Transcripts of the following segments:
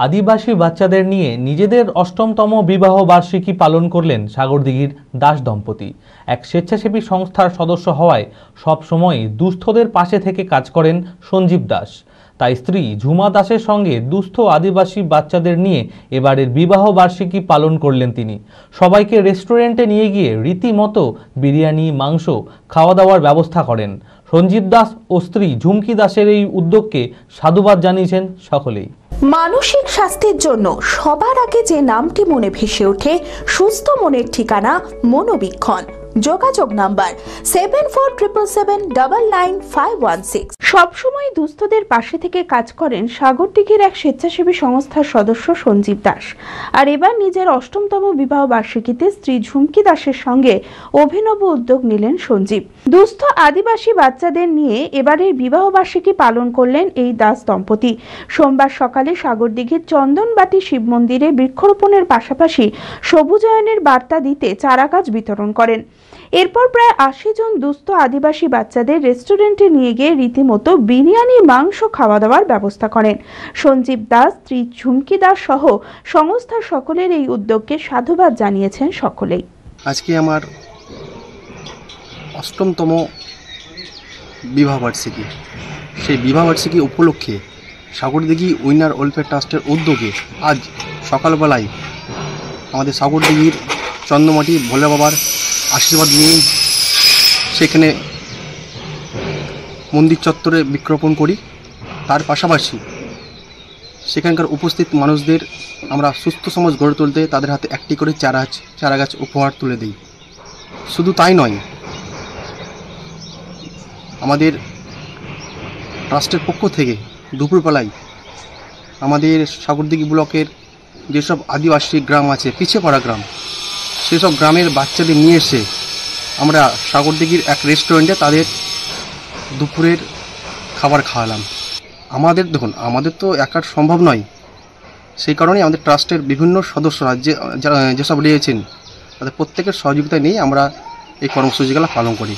আদিবাসী বাচ্চাদের নিয়ে নিজেদের অষ্টমতম বিবাহ বার্ষিকী পালন করলেন সাগরদিঘির দাস দম্পতি। এক স্বেচ্ছাসেবী সংস্থার সদস্য হওয়ায় সবসময় দুস্থদের পাশে থেকে কাজ করেন সঞ্জীব দাস। তাই স্ত্রী ঝুমা দাসের সঙ্গে দুস্থ আদিবাসী বাচ্চাদের নিয়ে এবারের বিবাহ বার্ষিকী পালন করলেন তিনি। সবাইকে রেস্টুরেন্টে নিয়ে গিয়ে রীতিমতো বিরিয়ানি, মাংস খাওয়া দাওয়ার ব্যবস্থা করেন। সঞ্জীব দাস ও স্ত্রী ঝুমকি দাসের এই উদ্যোগকে সাধুবাদ জানিয়েছেন সকলেই। মানসিক স্বাস্থ্যের জন্য সবার আগে যে নামটি মনে ভেসে ওঠে, সুস্থ মনের ঠিকানা মনোবীক্ষণ। যোগাযোগ নাম্বার 7477799516। সবসময় দুস্থদের পাশে থেকে কাজ করেন সাগরদিঘির এক স্বেচ্ছাসেবী সংস্থার সদস্য সঞ্জীব দাস। আর এবার নিজের অষ্টমতম বিবাহ বার্ষিকীতে স্ত্রী ঝুমকি দাসের সঙ্গে অভিনব উদ্যোগ নিলেন সঞ্জীব। দুস্থ আদিবাসী বাচ্চাদের নিয়ে এবারের বিবাহ বার্ষিকী পালন করলেন এই দাস দম্পতি। সোমবার সকালে সাগরদিঘির চন্দনবাটি শিব মন্দিরে বৃক্ষরোপণের পাশাপাশি সবুজায়নের বার্তা দিতে চারাগাছ বিতরণ করেন। এরপর প্রায় 80 জন দুস্থ আদিবাসী বাচ্চাদের রেস্টুরেন্টে নিয়ে গিয়ে রীতিমতো বিরিয়ানি, মাংস খাওয়া দাওয়ার ব্যবস্থা করেন। সঞ্জীব দাস, স্ত্রী ঝুমকি দাস সহ সংস্থার সকলের এই উদ্যোগকে সাধুবাদ জানিয়েছেন সকলেই। আজকে আমার অষ্টমতম বিবাহ বার্ষিকী। সেই বিবাহ বার্ষিকী উপলক্ষে সাগরদিঘি উইনার ওয়েলফেয়ার ট্রাস্টের উদ্যোগে আজ সকালবেলায় আমাদের সাগরদিঘির চন্দ্রমাটি ভোলে বাবার আশীর্বাদ নিয়ে সেখানে মন্দির চত্বরে বৃক্ষরোপণ করি। তার পাশাপাশি সেখানকার উপস্থিত মানুষদের আমরা সুস্থ সমাজ গড়ে তুলতে তাদের হাতে একটি করে চারা গাছ উপহার তুলে দিই। শুধু তাই নয়, আমাদের ট্রাস্টের পক্ষ থেকে দুপুরবেলায় আমাদের সাগরদিঘি ব্লকের যেসব আদিবাসী গ্রাম আছে, পিছিয়ে পড়া গ্রাম, সেসব গ্রামের বাচ্চাদের নিয়ে এসে আমরা সাগরদিঘির এক রেস্টুরেন্টে তাদের দুপুরের খাবার খাওয়ালাম। আমাদের তো একার সম্ভব নয়, সেই কারণেই আমাদের ট্রাস্টের বিভিন্ন সদস্যরা যেসব রয়েছেন তাদের প্রত্যেকের সহযোগিতা নিয়ে আমরা এই কর্মসূচিগুলো পালন করি।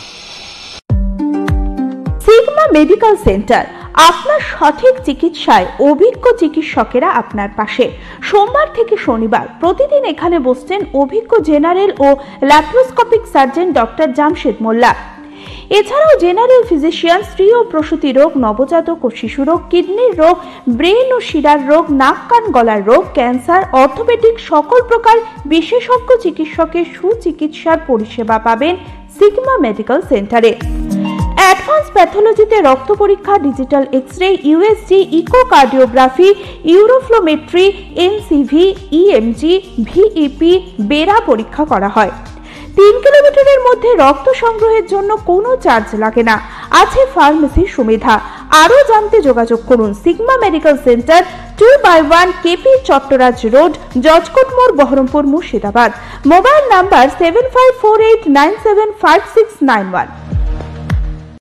সিগমা মেডিকেল সেন্টার, আপনার সঠিক চিকিৎসায় অভিজ্ঞ চিকিৎসকেরা আপনার পাশে। সোমবার থেকে শনিবার প্রতিদিন এখানে বসছেন অভিজ্ঞ জেনারেল ও ল্যাপ্রোস্কোপিক সার্জন ডক্টর জামশেদ মোল্লা। এছাড়াও জেনারেল ফিজিশিয়ান, স্ত্রী ও প্রসূতি রোগ, নবজাতক ও শিশু রোগ, কিডনির রোগ, ব্রেন ও শিরার রোগ, নাক কান গলার রোগ, ক্যান্সার, অর্থোপেডিক সকল প্রকার বিশেষজ্ঞ চিকিৎসকের সুচিকিৎসার পরিষেবা পাবেন সিগমা মেডিকেল সেন্টারে। অ্যাডভান্স প্যাথোলজিতে রক্ত পরীক্ষা, digital X-ray, USG, echocardiography, uroflowmetry, NCV, EMG, VEP, BERA পরীক্ষা করা হয়। 3 কিলোমিটারের মধ্যে রক্ত সংগ্রহের জন্য কোনো চার্জ লাগে না। আছে ফার্মেসির সুবিধা। আরও জানতে যোগাযোগ করুন Sigma medical centre, 2/1 KP Chattaraj road, judge court মোড়, বহরমপুর, মুর্শিদাবাদ। Mobile number 7548975691।